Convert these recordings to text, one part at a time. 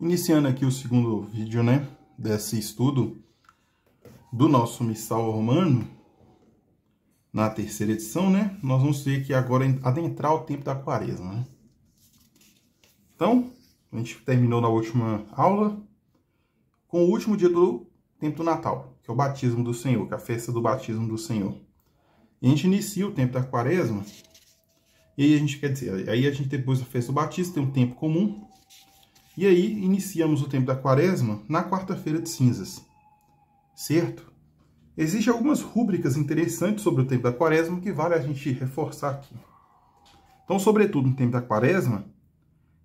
Iniciando aqui o segundo vídeo, né, desse estudo do nosso Missal Romano, na terceira edição, né, nós vamos ver aqui agora adentrar o tempo da Quaresma, né. Então, a gente terminou na última aula com o último dia do tempo do Natal, que é o batismo do Senhor, que é a festa do batismo do Senhor. E a gente inicia o tempo da Quaresma, e aí a gente, depois da festa do batismo, tem um tempo comum. E aí, iniciamos o tempo da Quaresma na quarta-feira de cinzas, certo? Existem algumas rúbricas interessantes sobre o tempo da Quaresma que vale a gente reforçar aqui. Então, sobretudo no tempo da Quaresma,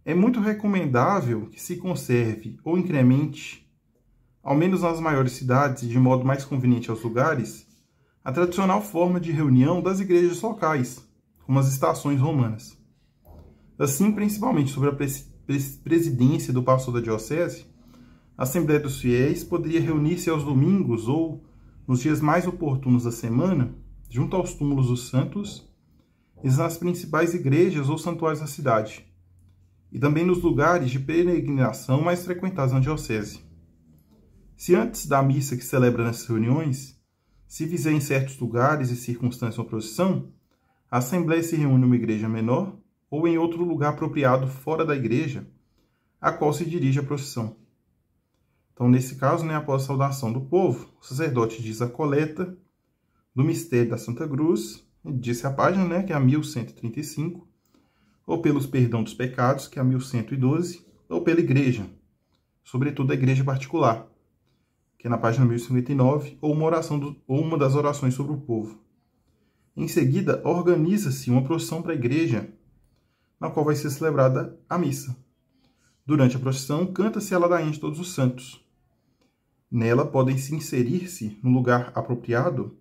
é muito recomendável que se conserve ou incremente, ao menos nas maiores cidades e de modo mais conveniente aos lugares, a tradicional forma de reunião das igrejas locais, como as estações romanas. Assim, principalmente sobre a presidência do pastor da diocese, a Assembleia dos Fiéis poderia reunir-se aos domingos ou nos dias mais oportunos da semana, junto aos túmulos dos santos e nas principais igrejas ou santuários da cidade, e também nos lugares de peregrinação mais frequentados na diocese. Se antes da missa que celebra nessas reuniões, se fizer em certos lugares e circunstâncias uma procissão, a Assembleia se reúne numa igreja menor ou em outro lugar apropriado fora da igreja, a qual se dirige a procissão. Então, nesse caso, né, após a saudação do povo, o sacerdote diz a coleta do mistério da Santa Cruz, disse a página, né, que é a 1135, ou pelos perdão dos pecados, que é a 1112, ou pela igreja, sobretudo a igreja particular, que é na página 1059, ou uma das orações sobre o povo. Em seguida, organiza-se uma procissão para a igreja, na qual vai ser celebrada a missa. Durante a procissão, canta-se a ladainha de todos os santos. Nela podem se inserir-se, no lugar apropriado,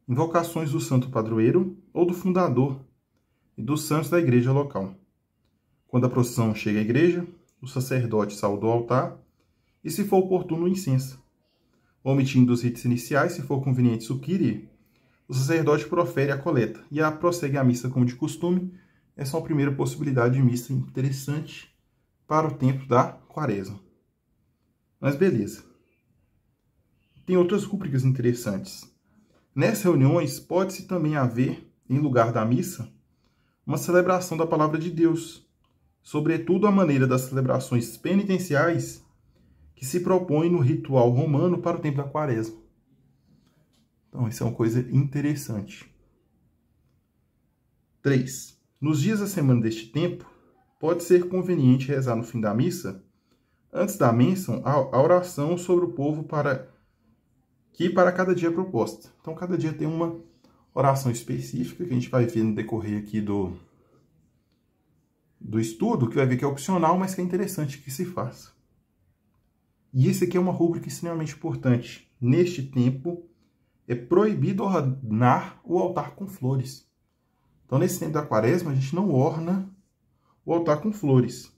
invocações do santo padroeiro ou do fundador e dos santos da igreja local. Quando a procissão chega à igreja, o sacerdote sauda o altar e, se for oportuno, o incensa. Omitindo os ritos iniciais, se for conveniente o Kyrie, o sacerdote profere a coleta e prossegue a missa como de costume. Essa é a primeira possibilidade de missa interessante para o tempo da Quaresma. Mas beleza. Tem outras rúbricas interessantes. Nessas reuniões, pode-se também haver, em lugar da missa, uma celebração da palavra de Deus, sobretudo a maneira das celebrações penitenciais que se propõem no ritual romano para o tempo da Quaresma. Então, isso é uma coisa interessante. 3. Nos dias da semana deste tempo, pode ser conveniente rezar no fim da missa, antes da bênção, a oração sobre o povo para cada dia é proposta. Então, cada dia tem uma oração específica que a gente vai ver no decorrer aqui do estudo, que vai ver que é opcional, mas que é interessante que se faça. E esse aqui é uma rúbrica extremamente importante. Neste tempo, é proibido ornar o altar com flores. Então, nesse tempo da Quaresma, a gente não orna o altar com flores.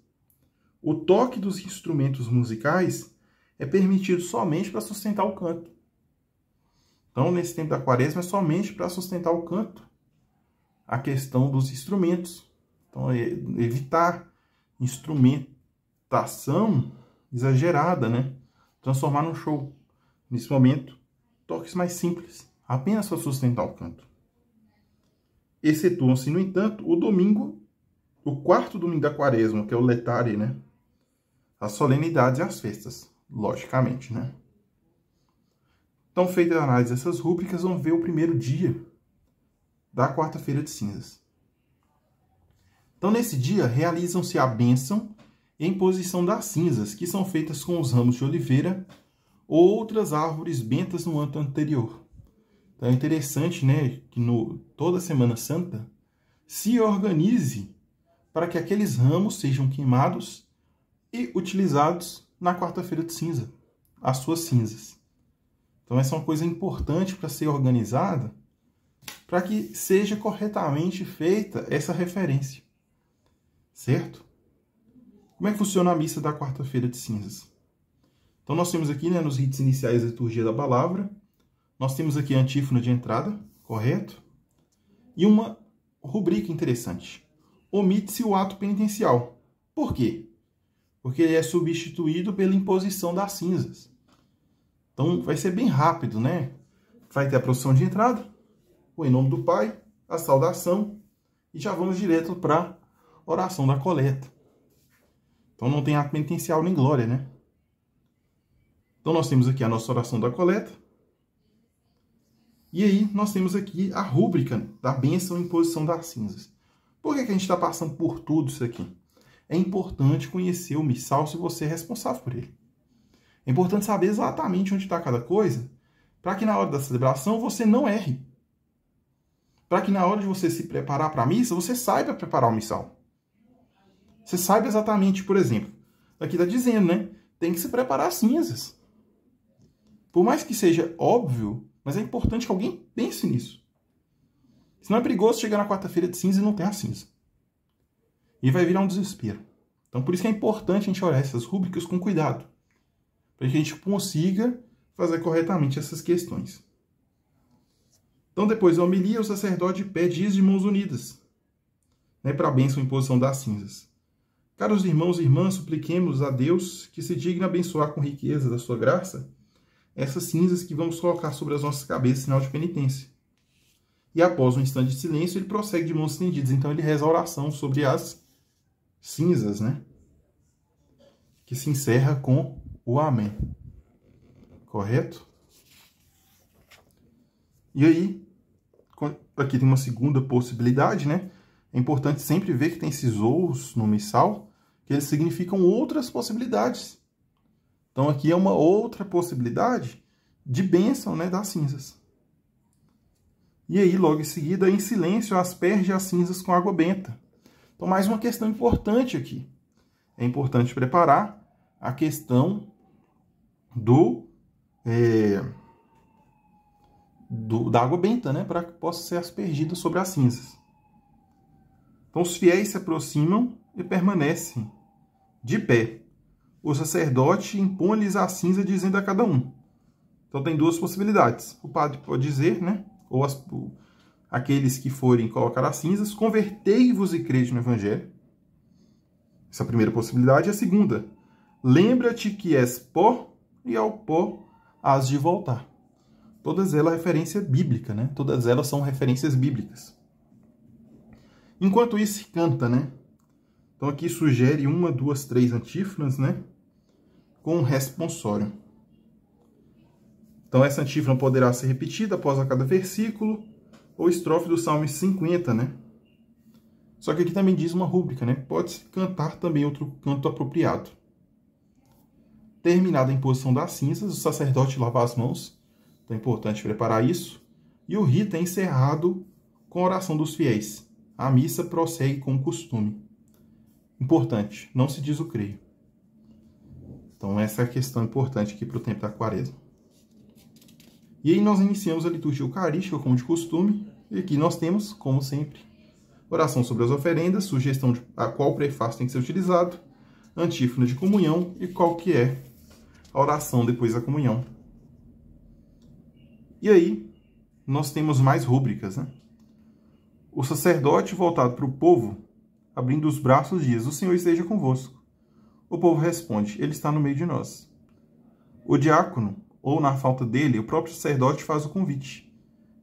O toque dos instrumentos musicais é permitido somente para sustentar o canto. Então, nesse tempo da Quaresma, é somente para sustentar o canto a questão dos instrumentos. Então, é evitar instrumentação exagerada, né? Transformar num show. Nesse momento, toques mais simples, apenas para sustentar o canto. Excetuam-se, no entanto, o domingo, o quarto domingo da Quaresma, que é o Letare, né? As solenidades e as festas, logicamente, né? Então, feita a análise dessas rúbricas, vamos ver o primeiro dia da quarta-feira de cinzas. Então, nesse dia, realizam-se a bênção e a imposição das cinzas, que são feitas com os ramos de oliveira ou outras árvores bentas no ano anterior. Então, é interessante, né, que toda Semana Santa se organize para que aqueles ramos sejam queimados e utilizados na quarta-feira de cinza, as suas cinzas. Então, essa é uma coisa importante para ser organizada, para que seja corretamente feita essa referência, certo? Como é que funciona a missa da quarta-feira de cinzas? Então, nós temos aqui, né, nos ritos iniciais da liturgia da palavra, nós temos aqui a antífona de entrada, correto? E uma rubrica interessante. Omite-se o ato penitencial. Por quê? porque ele é substituído pela imposição das cinzas. Então, vai ser bem rápido, né? Vai ter a procissão de entrada, o em nome do Pai, a saudação, e já vamos direto para a oração da coleta. Então, não tem ato penitencial nem glória, né? Então, nós temos aqui a nossa oração da coleta. E aí, nós temos aqui a rúbrica da bênção e imposição das cinzas. Por que a gente está passando por tudo isso aqui? É importante conhecer o missal se você é responsável por ele. É importante saber exatamente onde está cada coisa, para que na hora da celebração você não erre. Para que na hora de você se preparar para a missa, você saiba preparar o missal. Você saiba exatamente, por exemplo, aqui está dizendo, né? Tem que se preparar as cinzas. Por mais que seja óbvio, mas é importante que alguém pense nisso. Senão é perigoso chegar na quarta-feira de cinza e não ter a cinza. E vai virar um desespero. Então, por isso que é importante a gente olhar essas rúbricas com cuidado. Para que a gente consiga fazer corretamente essas questões. Então, depois da homilia, o sacerdote pede isso de mãos unidas, né, para a bênção e imposição das cinzas. Caros irmãos e irmãs, supliquemos a Deus que se digne abençoar com riqueza da sua graça essas cinzas que vamos colocar sobre as nossas cabeças, sinal de penitência. E após um instante de silêncio, ele prossegue de mãos estendidas. Então, ele reza a oração sobre as cinzas, né? Que se encerra com o amém. Correto? E aí, aqui tem uma segunda possibilidade, né? É importante sempre ver que tem esses ous no missal, que eles significam outras possibilidades. Então, aqui é uma outra possibilidade de bênção, né, das cinzas. E aí, logo em seguida, em silêncio, asperge as cinzas com água benta. Então, mais uma questão importante aqui. É importante preparar a questão da água benta, né, para que possa ser aspergida sobre as cinzas. Então, os fiéis se aproximam e permanecem de pé. O sacerdote impõe-lhes a cinza, dizendo a cada um. Então, tem duas possibilidades. O padre pode dizer, né, ou aqueles que forem colocar as cinzas, convertei-vos e crede no Evangelho. Essa é a primeira possibilidade. E a segunda, lembra-te que és pó e ao pó hás de voltar. Todas elas referência bíblica, né? Todas elas são referências bíblicas. Enquanto isso, se canta, né? Então aqui sugere 1, 2, 3 antífonas, né? Com um responsório. Então essa antífona poderá ser repetida após a cada versículo ou estrofe do Salmo 50, né? Só que aqui também diz uma rúbrica, né? Pode-se cantar também outro canto apropriado. Terminada a imposição das cinzas, o sacerdote lava as mãos. Então é importante preparar isso. E o rito é encerrado com a oração dos fiéis. A missa prossegue com o costume. Importante, não se diz o creio. Então essa é a questão importante aqui para o tempo da quaresma. E aí nós iniciamos a liturgia eucarística, como de costume. E aqui nós temos, como sempre, oração sobre as oferendas, sugestão de a qual prefácio tem que ser utilizado, antífona de comunhão e qual que é a oração depois da comunhão. E aí nós temos mais rúbricas, né? O sacerdote voltado para o povo, abrindo os braços, diz: o Senhor esteja convosco. O povo responde: Ele está no meio de nós. O diácono, ou na falta dele, o próprio sacerdote faz o convite: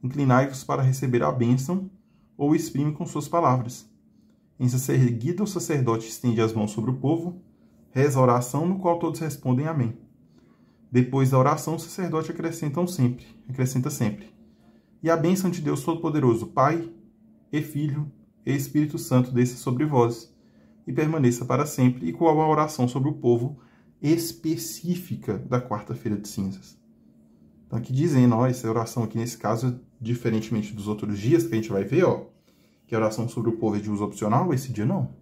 inclinai-vos para receber a bênção, ou exprime com suas palavras. Em seguida, o sacerdote estende as mãos sobre o povo, reza a oração, no qual todos respondem amém. Depois da oração, o sacerdote acrescenta sempre: e a bênção de Deus Todo-Poderoso, Pai, e Filho, e Espírito Santo desça sobre vós, e permaneça para sempre, e com a oração sobre o povo específica da quarta-feira de cinzas. Então aqui dizendo, ó, essa oração aqui nesse caso, diferentemente dos outros dias que a gente vai ver, ó, que a oração sobre o povo é de uso opcional, esse dia não.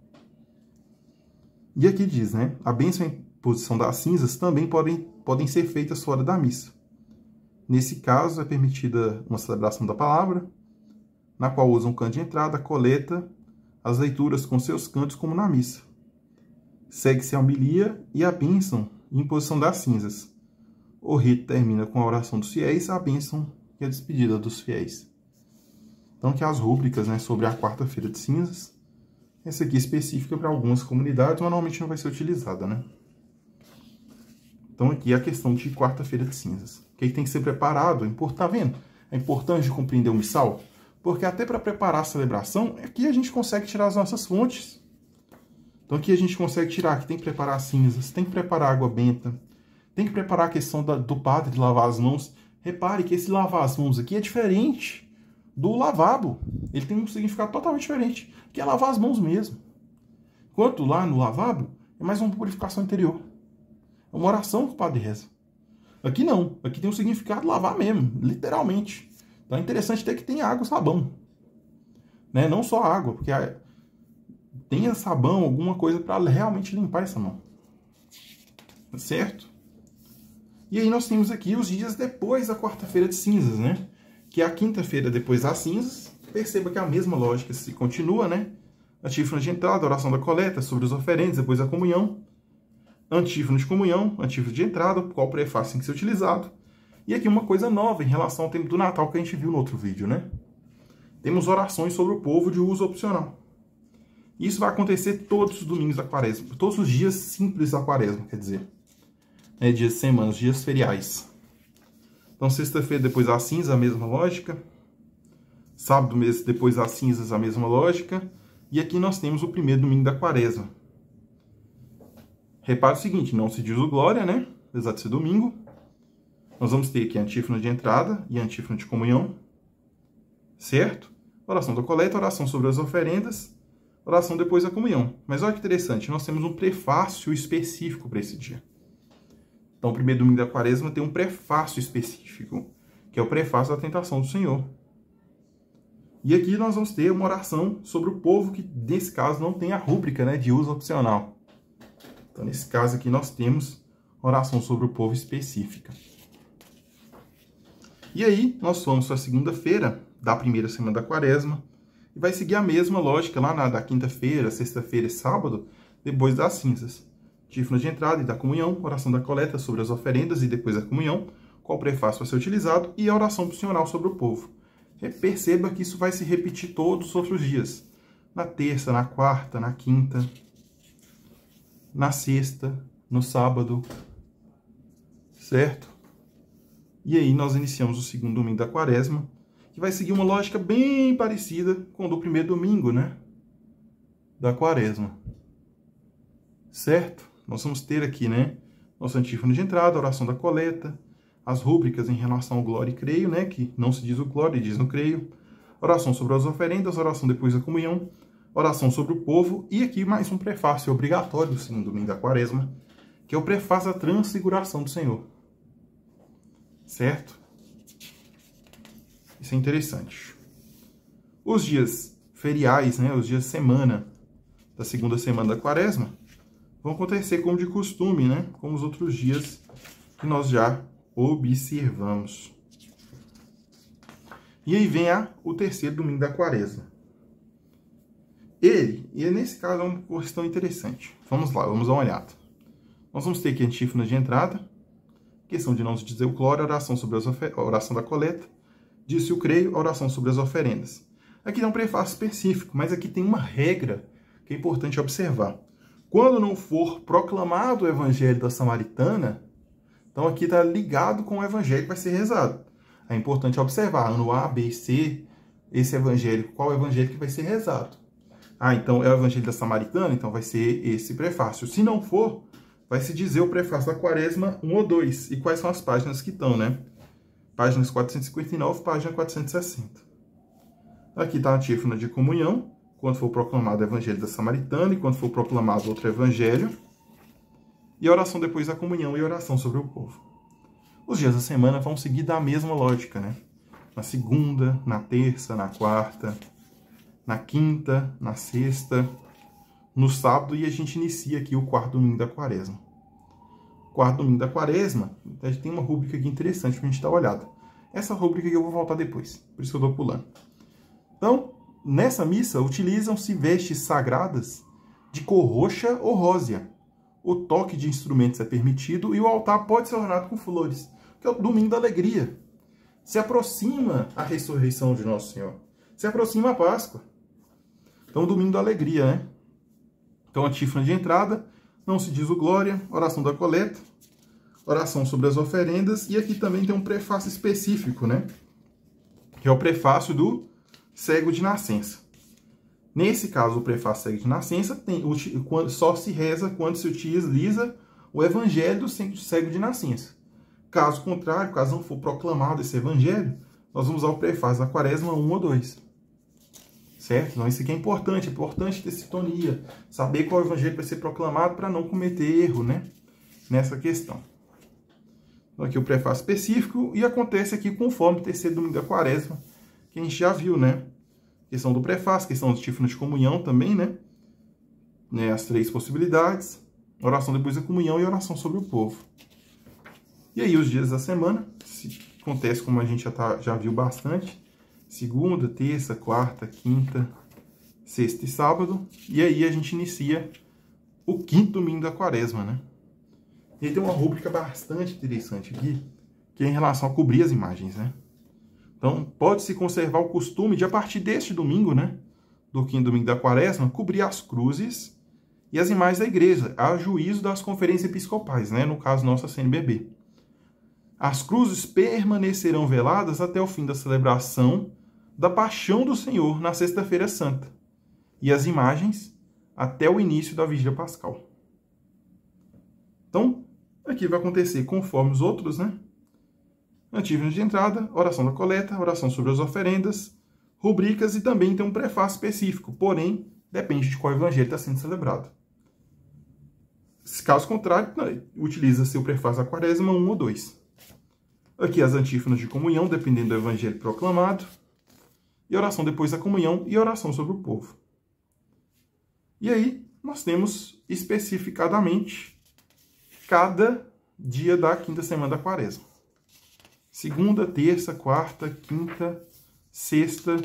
E aqui diz, né, a bênção e a imposição das cinzas também podem ser feitas fora da missa. Nesse caso, é permitida uma celebração da palavra, na qual usam canto de entrada, coleta, as leituras com seus cantos, como na missa. Segue-se a homilia e a bênção e imposição das cinzas. O rito termina com a oração dos fiéis, a bênção e a despedida dos fiéis. Então, aqui as rúbricas, né, sobre a quarta-feira de cinzas. Essa aqui é específica para algumas comunidades, mas normalmente não vai ser utilizada, né? Então aqui é a questão de quarta-feira de cinzas. O que tem que ser preparado? Tá vendo? É importante de compreender o missal, porque até para preparar a celebração, aqui a gente consegue tirar as nossas fontes. Então aqui a gente consegue tirar que tem que preparar as cinzas, tem que preparar a água benta, tem que preparar a questão do padre de lavar as mãos. Repare que esse lavar as mãos aqui é diferente do lavabo. Ele tem um significado totalmente diferente, que é lavar as mãos mesmo. Enquanto lá no lavabo, é mais uma purificação interior. É uma oração que o padre reza. Aqui não. Aqui tem um significado de lavar mesmo, literalmente. Então é interessante ter que tem água e sabão. Né? Não só água, porque tenha sabão, alguma coisa para realmente limpar essa mão. Certo? E aí nós temos aqui os dias depois da quarta-feira de cinzas, né? Que é a quinta-feira depois das cinzas. Perceba que a mesma lógica se continua, né? Antífona de entrada, oração da coleta, sobre os oferendas, depois a comunhão. Antífona de comunhão, antífona de entrada, qual prefácio tem que ser utilizado. E aqui uma coisa nova em relação ao tempo do Natal que a gente viu no outro vídeo, né? Temos orações sobre o povo de uso opcional. Isso vai acontecer todos os domingos da quaresma, todos os dias simples da quaresma, quer dizer. Dias de semana, dias feriais. Então, sexta-feira depois das cinzas, a mesma lógica. Sábado depois das cinzas, a mesma lógica. E aqui nós temos o primeiro domingo da quaresma. Repare o seguinte, não se diz o glória, né? Apesar de ser domingo. Nós vamos ter aqui a antífona de entrada e a antífona de comunhão. Certo? Oração da coleta, oração sobre as oferendas, oração depois da comunhão. Mas olha que interessante, nós temos um prefácio específico para esse dia. Então, o primeiro domingo da quaresma tem um prefácio específico, que é o prefácio da tentação do Senhor. E aqui nós vamos ter uma oração sobre o povo, que nesse caso não tem a rúbrica, né, de uso opcional. Então, nesse caso aqui nós temos oração sobre o povo específica. E aí, nós vamos para a segunda-feira da primeira semana da quaresma, e vai seguir a mesma lógica lá da quinta-feira, sexta-feira e sábado, depois das cinzas. Antífona de entrada e da comunhão, oração da coleta sobre as oferendas e depois da comunhão, qual prefácio vai ser utilizado, e a oração opcional sobre o povo. Perceba que isso vai se repetir todos os outros dias. Na terça, na quarta, na quinta, na sexta, no sábado. Certo? E aí nós iniciamos o segundo domingo da quaresma, que vai seguir uma lógica bem parecida com a do primeiro domingo, né? Da quaresma. Certo? Nós vamos ter aqui, né? Nossa antífona de entrada, oração da coleta, as rúbricas em relação ao glória e creio, né? Que não se diz o glória, diz no creio. Oração sobre as oferendas, oração depois da comunhão, oração sobre o povo. E aqui mais um prefácio obrigatório do segundo domingo da quaresma, que é o prefácio da transfiguração do Senhor. Certo? Isso é interessante. Os dias feriais, né? Os dias de semana da segunda semana da quaresma, vão acontecer como de costume, né? Como os outros dias que nós já observamos. E aí vem o terceiro domingo da quaresma. E nesse caso é uma questão interessante. Vamos lá, vamos dar uma olhada. Nós vamos ter aqui a antífona de entrada, questão de não se dizer o glória, oração sobre a oração da coleta, disse o creio, oração sobre as oferendas. Aqui é um prefácio específico, mas aqui tem uma regra que é importante observar. Quando não for proclamado o evangelho da Samaritana, então aqui está ligado com o evangelho que vai ser rezado. É importante observar, ano A, B e C, esse evangelho, qual evangelho que vai ser rezado. Então é o evangelho da Samaritana, então vai ser esse prefácio. Se não for, vai se dizer o prefácio da quaresma 1 ou 2. E quais são as páginas que estão, né? Páginas 459, página 460. Aqui está a antífona de comunhão, quando for proclamado o evangelho da Samaritana e quando for proclamado outro evangelho. E a oração depois da comunhão e a oração sobre o povo. Os dias da semana vão seguir da mesma lógica, né? Na segunda, na terça, na quarta, na quinta, na sexta, no sábado, e a gente inicia aqui o quarto domingo da quaresma. Quarto domingo da quaresma, a gente tem uma rúbrica aqui interessante para a gente dar uma olhada. Essa rúbrica que eu vou voltar depois, por isso que eu estou pulando. Então, nessa missa, utilizam-se vestes sagradas de cor roxa ou rósea. O toque de instrumentos é permitido e o altar pode ser ornado com flores, que é o domingo da alegria. Se aproxima a ressurreição de Nosso Senhor. Se aproxima a Páscoa. Então, o domingo da alegria, né? Então, antífona de entrada, não se diz o glória, oração da coleta, oração sobre as oferendas, e aqui também tem um prefácio específico, né? Que é o prefácio do cego de nascença. Nesse caso, o prefácio cego de nascença só se reza quando se utiliza o evangelho do cego de nascença. Caso contrário, caso não for proclamado esse evangelho, nós vamos usar o prefácio da quaresma 1 ou 2. Certo? Então, isso aqui é importante ter sintonia, saber qual evangelho vai ser proclamado para não cometer erro, né? Nessa questão. Então, aqui o prefácio específico, e acontece aqui conforme o terceiro domingo da quaresma, que a gente já viu, né? Questão do prefácio, questão do antífona de comunhão também, né? As três possibilidades, oração depois da comunhão e oração sobre o povo. E aí os dias da semana, acontece como a gente já viu bastante, segunda, terça, quarta, quinta, sexta e sábado, e aí a gente inicia o quinto domingo da quaresma, né? E aí tem uma rúbrica bastante interessante aqui, que é em relação a cobrir as imagens, né? Então, pode-se conservar o costume de, a partir deste domingo, né, do quinto domingo da quaresma, cobrir as cruzes e as imagens da igreja, a juízo das conferências episcopais, né, no caso nossa CNBB. As cruzes permanecerão veladas até o fim da celebração da Paixão do Senhor na Sexta-feira Santa, e as imagens até o início da Vigília Pascal. Então, aqui vai acontecer conforme os outros, né? Antífona de entrada, oração da coleta, oração sobre as oferendas, rubricas e também tem um prefácio específico, porém, depende de qual evangelho está sendo celebrado. Caso contrário, utiliza-se o prefácio da quaresma 1 ou 2. Aqui as antífonas de comunhão, dependendo do evangelho proclamado, e oração depois da comunhão e oração sobre o povo. E aí, nós temos especificadamente cada dia da quinta semana da quaresma. Segunda, terça, quarta, quinta, sexta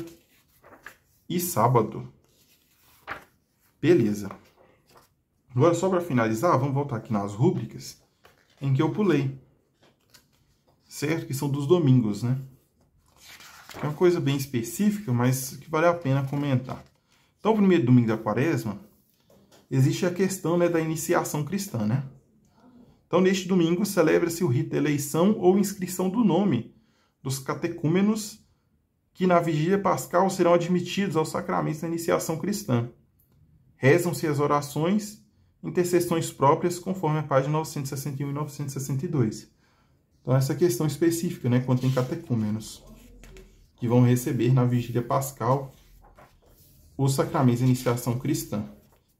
e sábado. Beleza. Agora, só para finalizar, vamos voltar aqui nas rúbricas em que eu pulei. Certo? Que são dos domingos, né? É uma coisa bem específica, mas que vale a pena comentar. Então, o primeiro domingo da quaresma, existe a questão, né, da iniciação cristã, né? Então, neste domingo, celebra-se o rito de eleição ou inscrição do nome dos catecúmenos que, na vigília pascal, serão admitidos aos sacramentos da iniciação cristã. Rezam-se as orações, intercessões próprias, conforme a página 961 e 962. Então, essa questão específica, né, quando tem catecúmenos, que vão receber na vigília pascal os sacramentos da iniciação cristã.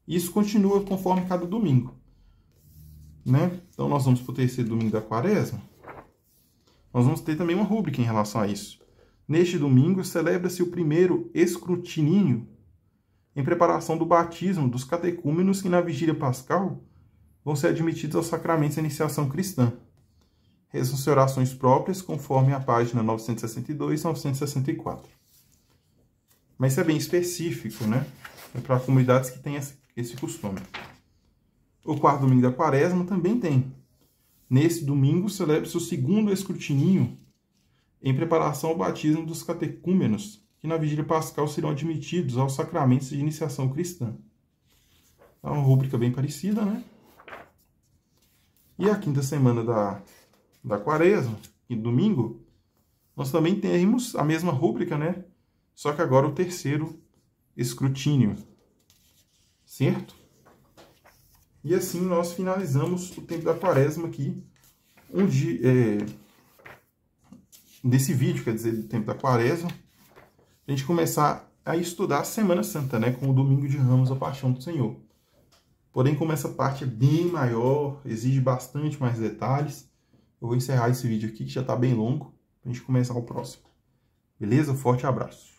Isso continua conforme cada domingo. Né? Então, nós vamos para o terceiro domingo da quaresma. Nós vamos ter também uma rúbrica em relação a isso. Neste domingo, celebra-se o primeiro escrutininho em preparação do batismo dos catecúmenos que, na vigília pascal, vão ser admitidos aos sacramentos da iniciação cristã. Rezam-se orações próprias, conforme a página 962 e 964. Mas isso é bem específico, né? É para comunidades que têm esse costume. O quarto domingo da quaresma também tem. Nesse domingo, celebra-se o segundo escrutininho em preparação ao batismo dos catecúmenos, que na vigília pascal serão admitidos aos sacramentos de iniciação cristã. É uma rúbrica bem parecida, né? E a quinta semana da quaresma, e domingo, nós também temos a mesma rúbrica, né? Só que agora o terceiro escrutínio. Certo? E assim nós finalizamos o tempo da quaresma aqui, nesse vídeo, quer dizer, do tempo da quaresma, a gente começar a estudar a Semana Santa, né, com o Domingo de Ramos, a Paixão do Senhor. Porém, como essa parte é bem maior, exige bastante mais detalhes, eu vou encerrar esse vídeo aqui, que já está bem longo, para a gente começar o próximo. Beleza? Forte abraço.